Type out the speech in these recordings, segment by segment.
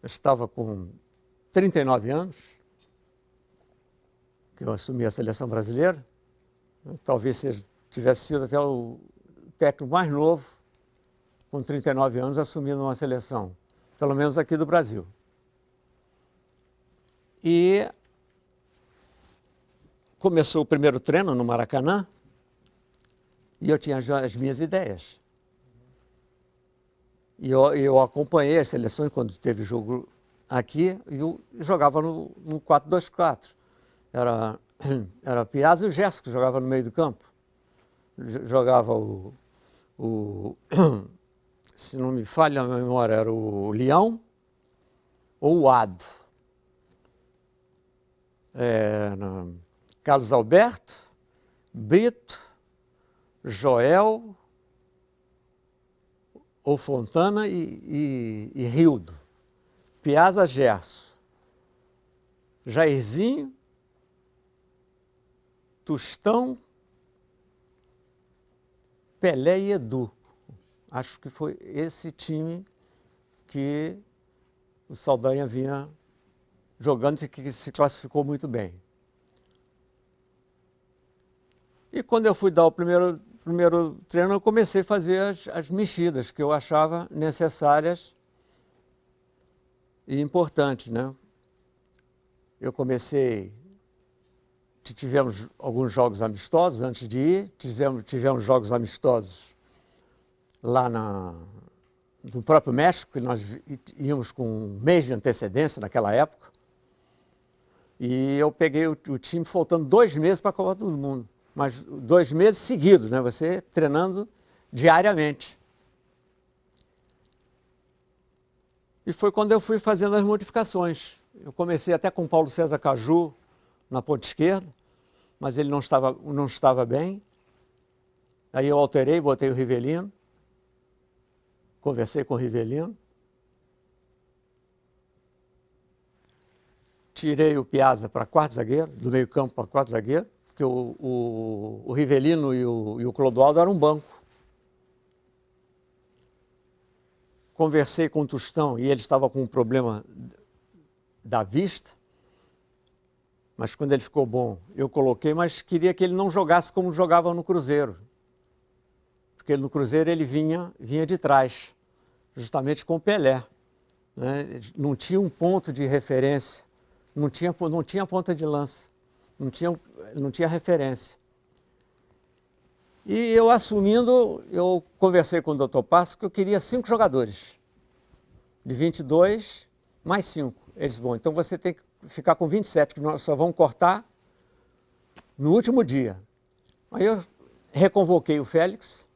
Eu estava com 39 anos, que eu assumi a seleção brasileira. Talvez tivesse sido até o técnico mais novo, com 39 anos, assumindo uma seleção, pelo menos aqui do Brasil. E começou o primeiro treino no Maracanã, e eu tinha as minhas ideias. E eu acompanhei as seleções quando teve jogo aqui, e eu jogava no 4-2-4. Era Piazza e o Gerson que jogava no meio do campo. Jogava se não me falha a memória, era o Leão ou o Ado. Carlos Alberto, Brito, Joel, ou Fontana e Rildo. Piazza, Gerson. Jairzinho, Tostão, Pelé e Edu. Acho que foi esse time que o Saldanha vinha jogando e que se classificou muito bem. E quando eu fui dar o primeiro treino, eu comecei a fazer as mexidas que eu achava necessárias e importantes, né? Eu tivemos alguns jogos amistosos antes de ir, tivemos jogos amistosos lá no próprio México, que nós íamos com um mês de antecedência naquela época, e eu peguei o time faltando 2 meses para a Copa do Mundo, mas 2 meses seguidos, né? Você treinando diariamente. E foi quando eu fui fazendo as modificações. Eu comecei até com o Paulo César Caju na ponta esquerda, mas ele não estava bem. Aí eu alterei, botei o Rivelino, conversei com o Rivelino, tirei o Piazza para quarto zagueiro, do meio campo para quarto zagueiro, porque o Rivelino e o Clodoaldo eram um banco. Conversei com o Tostão e ele estava com um problema da vista, mas quando ele ficou bom, eu coloquei, mas queria que ele não jogasse como jogava no Cruzeiro, porque no Cruzeiro ele vinha de trás, justamente com o Pelé, né? Não tinha um ponto de referência, não tinha ponta de lança, não tinha referência. E eu assumindo, eu conversei com o Dr. Passo que eu queria 5 jogadores, de 22 mais 5. Ele disse, bom, então você tem que ficar com 27, que nós só vamos cortar no último dia. Aí eu reconvoquei o Félix,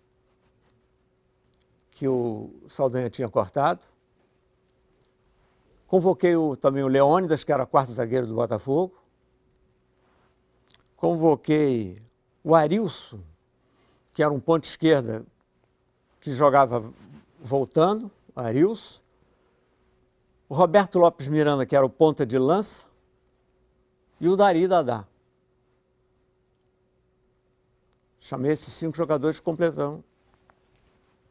que o Saldanha tinha cortado. Convoquei também o Leônidas, que era quarto zagueiro do Botafogo. Convoquei o Arilson, que era um ponta esquerda que jogava voltando, o Arilson. O Roberto Lopes Miranda, que era o ponta de lança, e o Dari Dadá. Chamei esses 5 jogadores completando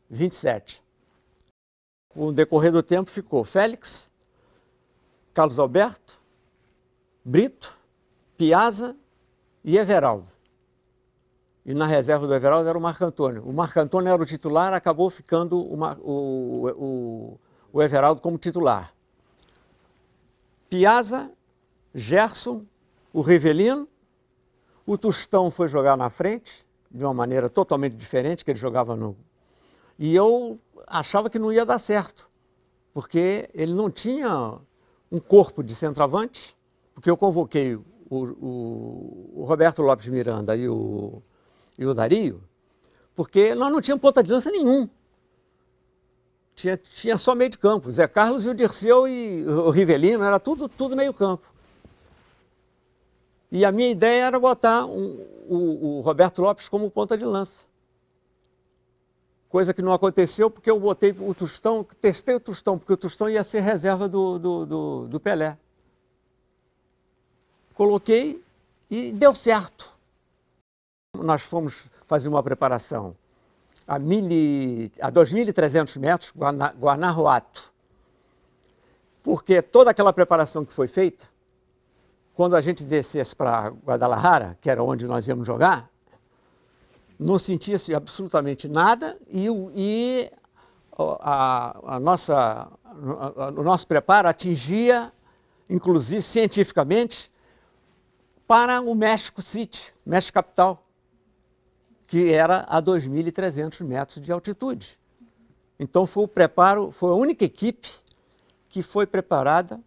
27. Com o decorrer do tempo ficou Félix, Carlos Alberto, Brito, Piazza e Everaldo. E na reserva do Everaldo era o Marco Antônio. O Marco Antônio era o titular, acabou ficando o Everaldo como titular. Piazza, Gerson, o Rivelino, o Tostão foi jogar na frente, de uma maneira totalmente diferente, que ele jogava no... E eu achava que não ia dar certo, porque ele não tinha um corpo de centroavante, porque eu convoquei o Roberto Lopes Miranda e o Dario, porque nós não tínhamos ponta de lança nenhum. Tinha só meio de campo, o Zé Carlos e o Dirceu e o Rivelino, era tudo meio campo. E a minha ideia era botar o Roberto Lopes como ponta de lança. Coisa que não aconteceu porque eu botei o Tostão, testei o Tostão, porque o Tostão ia ser reserva do Pelé. Coloquei e deu certo. Nós fomos fazer uma preparação a 2.300 metros, Guanajuato. porque toda aquela preparação que foi feita, quando a gente descesse para Guadalajara, que era onde nós íamos jogar, não sentia-se absolutamente nada e o nosso preparo atingia, inclusive cientificamente, para o México City, México Capital, que era a 2.300 metros de altitude. Então foi a única equipe que foi preparada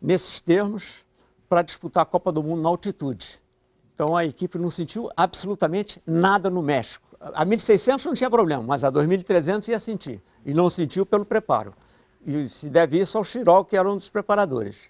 nesses termos para disputar a Copa do Mundo na altitude. Então a equipe não sentiu absolutamente nada no México. A 1.600 não tinha problema, mas a 2.300 ia sentir. E não sentiu pelo preparo. E se deve isso ao Chirol, que era um dos preparadores.